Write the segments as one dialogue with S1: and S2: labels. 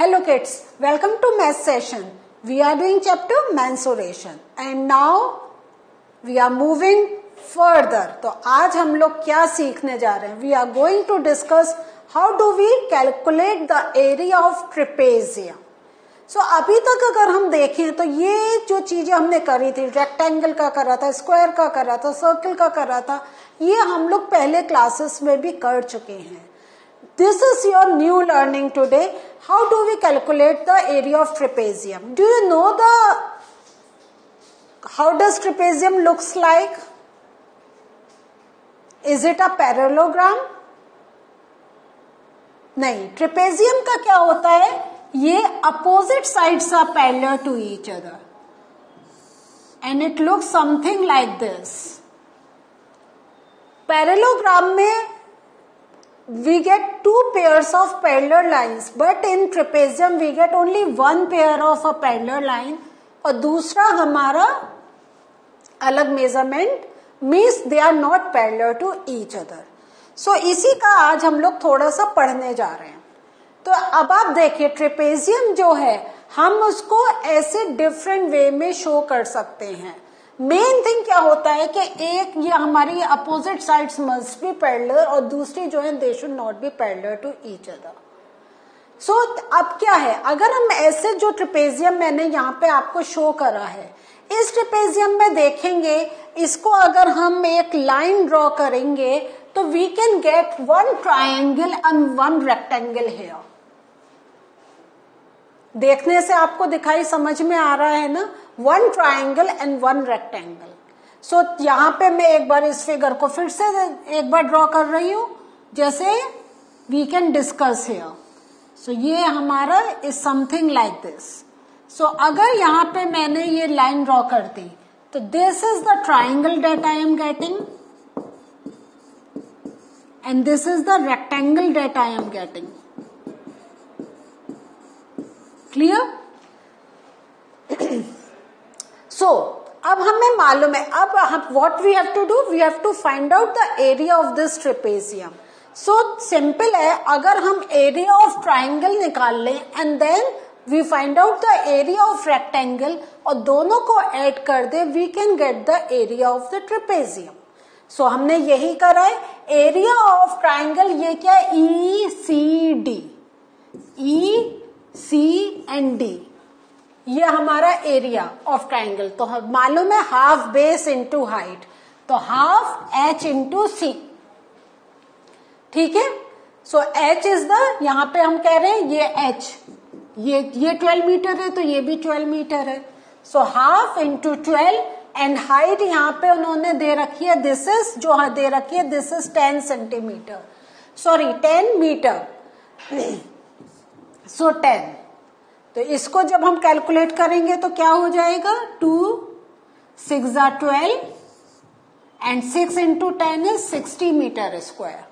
S1: Hello kids, welcome to math session. We are doing chapter mensuration and now we are moving further. तो आज हम लोग क्या सीखने जा रहे हैं? We are going to discuss how do we calculate the area of trapezium. So अभी तक अगर हम देखें तो ये जो चीजें हमने करी थी, रेक्टेंगल का करा था, स्क्वायर का करा था, सर्कल का करा था, ये हम लोग पहले क्लासेस में भी कर चुके हैं. This is your new learning today. How do we calculate the area of trapezium? Do you know how does trapezium looks like? Is it a parallelogram? नहीं, trapezium का क्या होता है? ये opposite sides are parallel to each other, and it looks something like this. Parallelogram में we get two pairs of parallel lines, but in trapezium we get only one pair of a parallel line और दूसरा हमारा अलग measurement means they are not parallel to each other. So इसी का आज हम लोग थोड़ा सा पढ़ने जा रहे हैं. तो अब आप देखिए trapezium जो है हम उसको ऐसे डिफरेंट वे में शो कर सकते हैं. मेन थिंग क्या होता है कि एक ये हमारी opposite sides must be parallel और दूसरी जो है they should not be parallel to each other. So अब क्या है, अगर हम ऐसे जो ट्रेपेजियम मैंने यहाँ पे आपको शो करा है, इस ट्रेपेजियम में देखेंगे इसको अगर हम एक लाइन ड्रॉ करेंगे तो we can get one triangle and one rectangle here. देखने से आपको दिखाई समझ में आ रहा है ना, one triangle and one rectangle. So यहां पे मैं एक बार इस फिगर को फिर से एक बार ड्रॉ कर रही हूं जैसे वी कैन डिस्कस हियर. सो ये हमारा इज समथिंग लाइक दिस. सो अगर यहां पे मैंने ये लाइन ड्रॉ कर दी तो this is the triangle that I am getting and this is the rectangle that I am getting. Clear? So अब हमें मालूम है, अब what we have to do, we have to find out the area of this trapezium. So simple है, अगर हम area of triangle निकाल लें and then we find out the area of rectangle और दोनों को ऐड कर दे, we can gate the area of the trapezium. So हमने यही करा है. एरिया ऑफ ट्राइंगल ये क्या है, E C D, E C and D, ये हमारा एरिया ऑफ ट्राइंगल. तो मालूम है हाफ बेस इंटू हाइट, तो हाफ एच इंटू सी. ठीक है. सो एच इज द, यहां पे हम कह रहे हैं ये एच, ये 12 मीटर है तो ये भी 12 मीटर है. So half into 12 and height यहां पे उन्होंने दे रखी है, दिस इज जो दे रखी है, this is 10 centimetre, sorry 10 metre. So 10. तो इसको जब हम कैलकुलेट करेंगे तो क्या हो जाएगा, 2 6 12 and 6 into 10 is 60 metre square.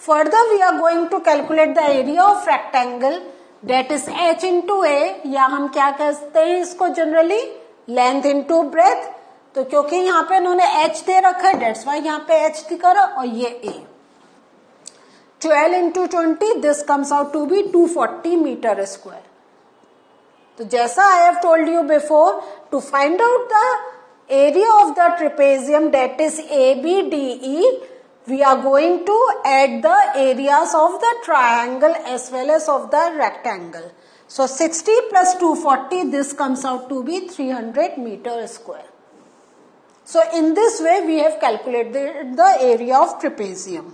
S1: Further we are going to calculate the area of rectangle that is h into A, या हम क्या कहते हैं इसको जनरली, लेंथ इंटू ब्रेथ. तो क्योंकि यहाँ पे इन्होंने h दे रखा है डेट्स वाई यहाँ पे h दिखा रहा, और ये a. 12 into 20, this comes out to be 240 meter square. तो जैसा I have told you before, to find out the area of the trapezium that is ABDE, we are going to add the areas of the triangle as well as of the rectangle. So 60 plus 240, this comes out to be 300 meter square. So in this way, we have calculated the area of trapezium.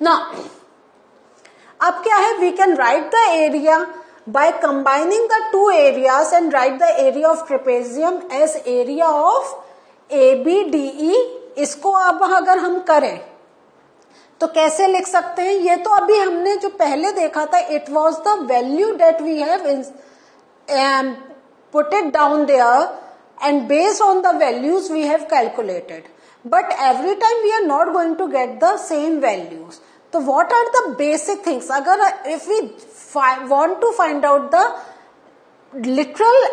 S1: Now, अब क्या है, we can write the area by combining the two areas and write the area of trapezium as area of ABDE. इसको अब अगर हम करें तो कैसे लिख सकते हैं, ये तो अभी हमने जो पहले देखा था, it was the value that we have put it down there and based on the values we have calculated. But every time we are not going to get the same values. So what are the basic things? अगर if we want to find out the literal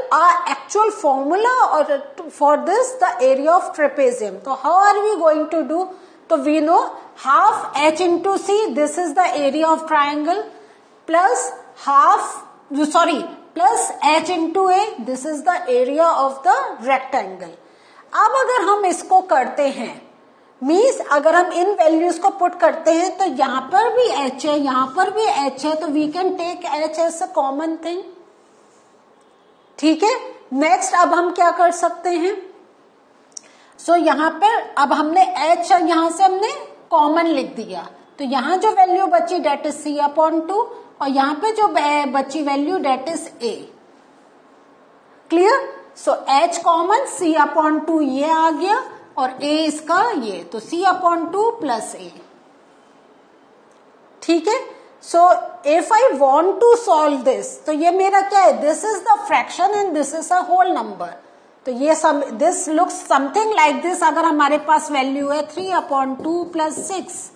S1: actual formula or for this the area of trapezium, so how are we going to do? So we know half h into c, this is the area of triangle, plus plus h into A, this is the area of the rectangle. अब अगर हम इसको करते हैं, means अगर हम इन values को put करते हैं तो यहां पर भी h है, यहां पर भी h है, तो we can take h as a common thing. ठीक है, नेक्स्ट अब हम क्या कर सकते हैं, सो यहां पर अब हमने h यहां से हमने कॉमन लिख दिया, तो यहां जो वैल्यू बची डेट इज c/2 और यहां पे जो बची value that is a। Clear? So h common, c/2 ये आ गया और a इसका ये, तो c/2 प्लस a। ठीक है, so if I want to solve this, तो ये मेरा क्या है, this is the fraction and this is a whole number, तो ये this looks something like this. अगर हमारे पास वैल्यू है 3/2 प्लस 6,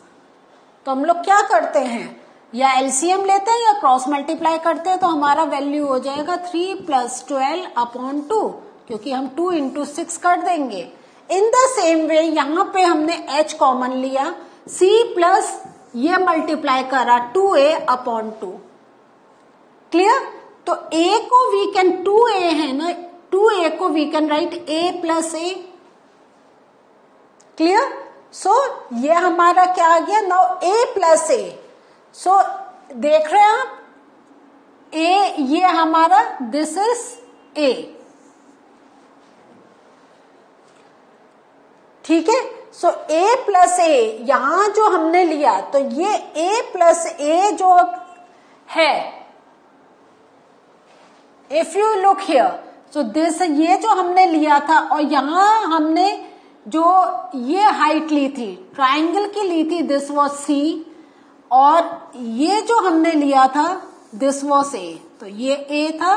S1: तो हम लोग क्या करते हैं, या एलसीएम लेते हैं या क्रॉस मल्टीप्लाई करते हैं, तो हमारा वैल्यू हो जाएगा 3 + 12/2, क्योंकि हम 2 × 6 कर देंगे। इन द सेम वे यहां पे हमने h कॉमन लिया, c प्लस ये मल्टीप्लाई करा 2a/2। क्लियर? तो a को वी कैन 2a है ना, 2a को we can write a + a। Clear? सो ये हमारा क्या आ गया, नाउ a + a। सो देख रहे हैं आप, a ये हमारा दिस इज a। ठीक है, सो a + a यहां जो हमने लिया, तो ये a + a जो है, if you look here, so this ये जो हमने लिया था और यहां हमने जो ये हाइट ली थी, ट्राइंगल की ली थी, दिस वाज c, और ये जो हमने लिया था दिस वाज a, तो ये a था,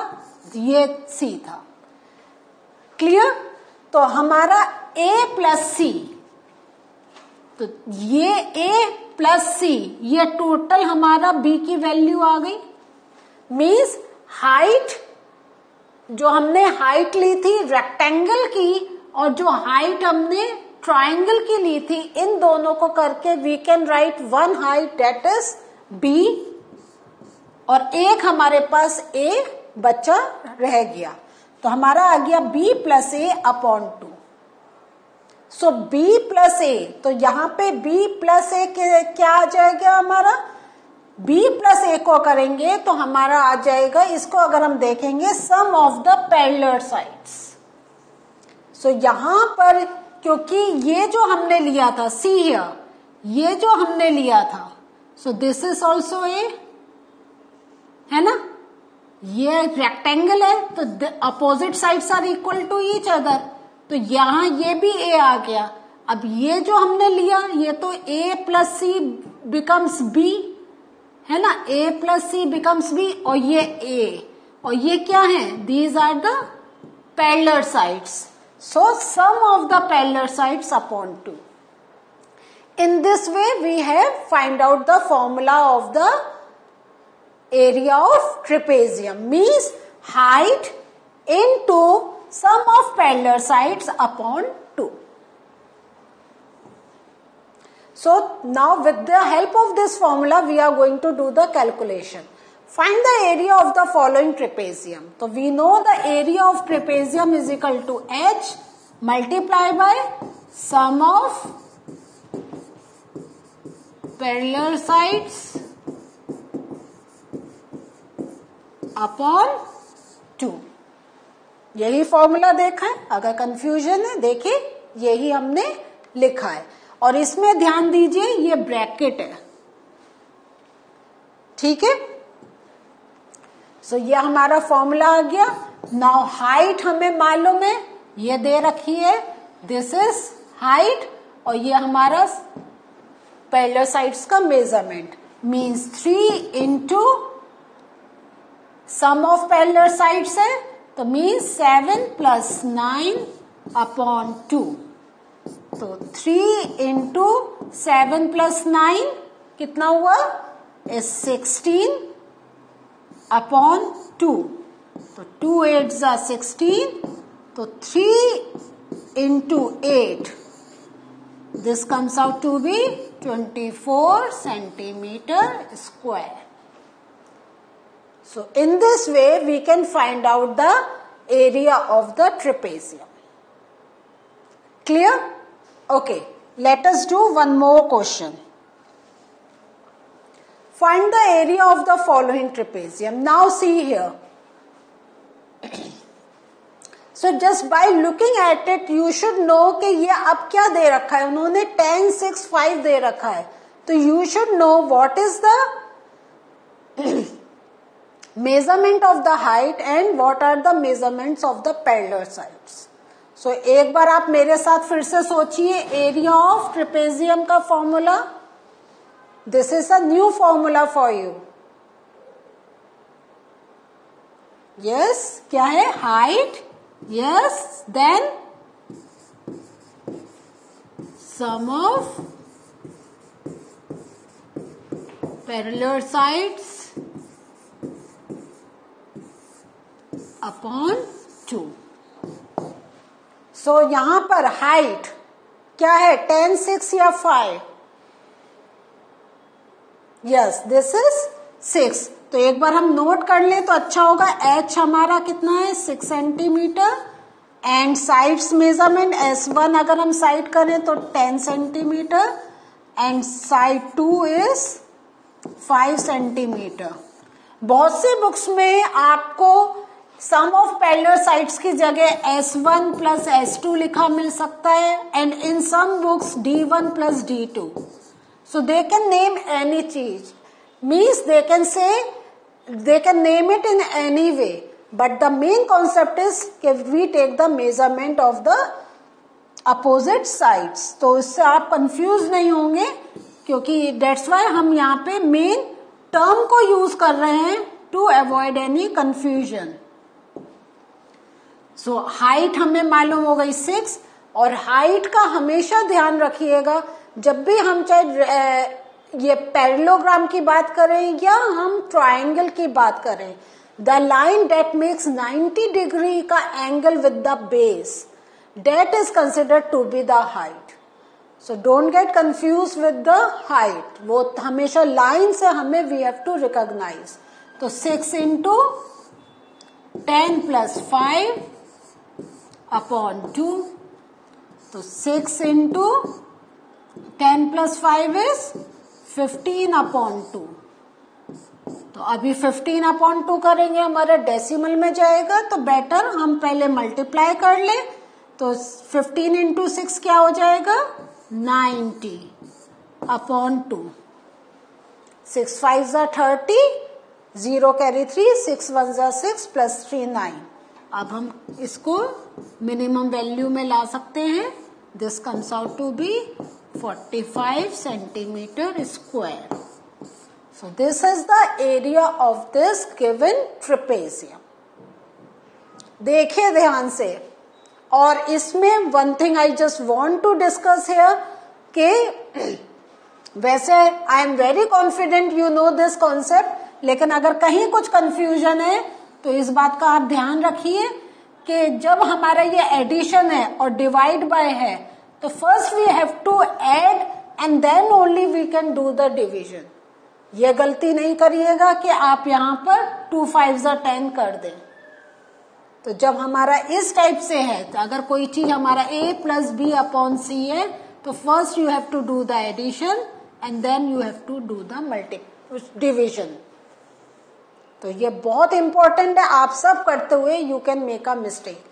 S1: ये c था। क्लियर? तो हमारा a + c, तो ये a + c, ये टोटल हमारा b की वैल्यू आ गई। मीन्स हाइट, जो हमने हाइट ली थी रेक्टेंगल की और जो हाइट हमने ट्राइंगल की ली थी, इन दोनों को करके we can write one height that is b, और एक हमारे पास a बचा रह गया, तो हमारा आ गया b + a/2। So b + a, तो यहां पे b + a क्या आ जाएगा हमारा, b + a को करेंगे तो हमारा आ जाएगा, इसको अगर हम देखेंगे, सम ऑफ द पैरेलल साइड्स। सो यहां पर क्योंकि ये जो हमने लिया था सी हियर, ये जो हमने लिया था, so this is also a, है ना, ये रेक्टेंगल है, तो opposite sides are equal to each other, तो यहां ये भी a आ गया। अब ये जो हमने लिया, ये तो a + c बिकम्स b, है ना, a + c बिकम्स b, और ये a, और ये क्या है, these are the parallel sides, so sum of the parallel sides upon 2. In this way we have find out the formula of the area of trapezium, means height into sum of parallel sides upon 2. So now with the help of this formula we are going to do the calculation. Find the area of the following trapezium. So we know the area of trapezium is equal to h multiplied by sum of parallel sides upon 2. यही formula देखा है, अगर confusion है देखिए, यही हमने लिखा है, और इसमें ध्यान दीजिए ये ब्रैकेट है। ठीक है, सो ये हमारा फॉर्मूला आ गया। नाउ हाइट हमें मालूम है, ये दे रखी है, दिस इज हाइट, और ये हमारा पैरेलल साइड्स का measurement, means 3 into sum of parallel sides है, तो मींस 7 + 9/2, तो 3 इंटू 7 + 9 कितना हुआ, इज 16/2, तो 2 8s are 16, तो 3 into 8, this comes out to be 24 centimeter square. So in this way we can find out the area of the trapezium. Clear? Okay, let us do one more question. Find the area of the following trapezium. Now see here. So just by looking at it, you should know कि ये अब क्या दे रखा है. उन्होंने 10, 6, 5 दे रखा है. तो you should know what is the measurement of the height and what are the measurements of the parallel sides. So एक बार आप मेरे साथ फिर से सोचिए area of trapezium का formula. This is a new formula for you. Yes, क्या है? Height. Yes, then sum of parallel sides upon 2. So यहां पर height क्या है? 10, 6 या 5? Yes, this is 6. तो एक बार हम नोट कर ले तो अच्छा होगा. h हमारा कितना है? 6 centimetre. And sides measurement S1 अगर हम साइड करें तो 10 centimetre and side 2 is 5 centimetre. बहुत सी बुक्स में आपको सम ऑफ पैरेलल साइड्स की जगह S1 प्लस S2 लिखा मिल सकता है and in some books D1 plus D2. So they can name any चीज. Means they can name it in any way. But the main concept is that we take the measurement of the opposite sides. तो इससे आप confuse नहीं होंगे क्योंकि that's why हम यहाँ पे main term को use कर रहे हैं to avoid any confusion. So height हमें मालूम हो गई 6 और height का हमेशा ध्यान रखिएगा जब भी हम चाहे ये पैरेललोग्राम की बात करें या हम ट्रायंगल की बात करें, the line that makes 90 degree का angle with the base that is considered to be the height. So don't get confuse with the height. वो हमेशा लाइन से हमें वी हैव टू रिकॉग्नाइज. तो 6 इंटू 10 प्लस 5 अपॉन 2. तो 6 into 10 plus 5 is 15 upon 2. तो अभी 15 upon 2 करेंगे हमारे डेसिमल में जाएगा तो बेटर हम पहले मल्टीप्लाई कर ले. तो 15 इंटू 6 क्या हो जाएगा? 90 अपॉन 2. 6 5 जा 30, 0 कैरी 3, 6 1 जा 6 प्लस 3 9. अब हम इसको मिनिमम वैल्यू में ला सकते हैं. This comes out to be 45 centimeter square. So this is the area of this given trapezium. देखिए ध्यान से. और इसमें one thing I just want to discuss here कि वैसे I am very confident you know this concept, लेकिन अगर कहीं कुछ confusion है तो इस बात का आप ध्यान रखिए कि जब हमारा ये एडिशन है और डिवाइड बाय है तो first we have to add and then only we can do the division. ये गलती नहीं करिएगा कि आप यहाँ पर 2 5 10 कर दें. तो जब हमारा इस टाइप से है तो अगर कोई चीज हमारा a plus B upon C है तो first you have to do the addition and then you have to do the division. तो ये बहुत इंपॉर्टेंट है. आप सब करते हुए you can make a mistake.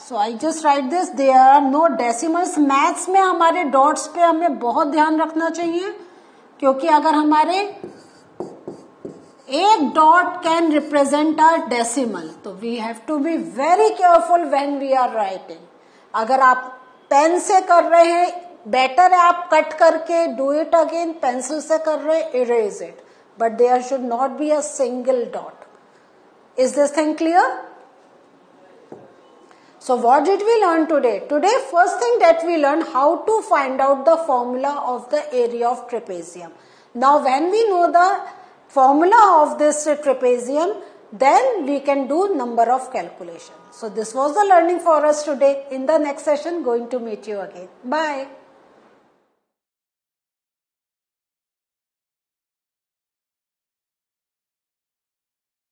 S1: So I just write this. There are no decimals. Maths में हमारे डॉट्स पे हमें बहुत ध्यान रखना चाहिए क्योंकि अगर हमारे एक dot can represent a decimal तो we have to be very careful when we are writing. अगर आप पेन से कर रहे हैं बेटर है आप कट करके डू इट अगेन. पेंसिल से कर रहे हैं erase it. But there should not be a single dot. Is this thing clear? So what did we learn today? Today first thing that we learned how to find out the formula of the area of trapezium. Now when we know the formula of this trapezium, then we can do number of calculations. So this was the learning for us today. In the next session, going to meet you again. Bye.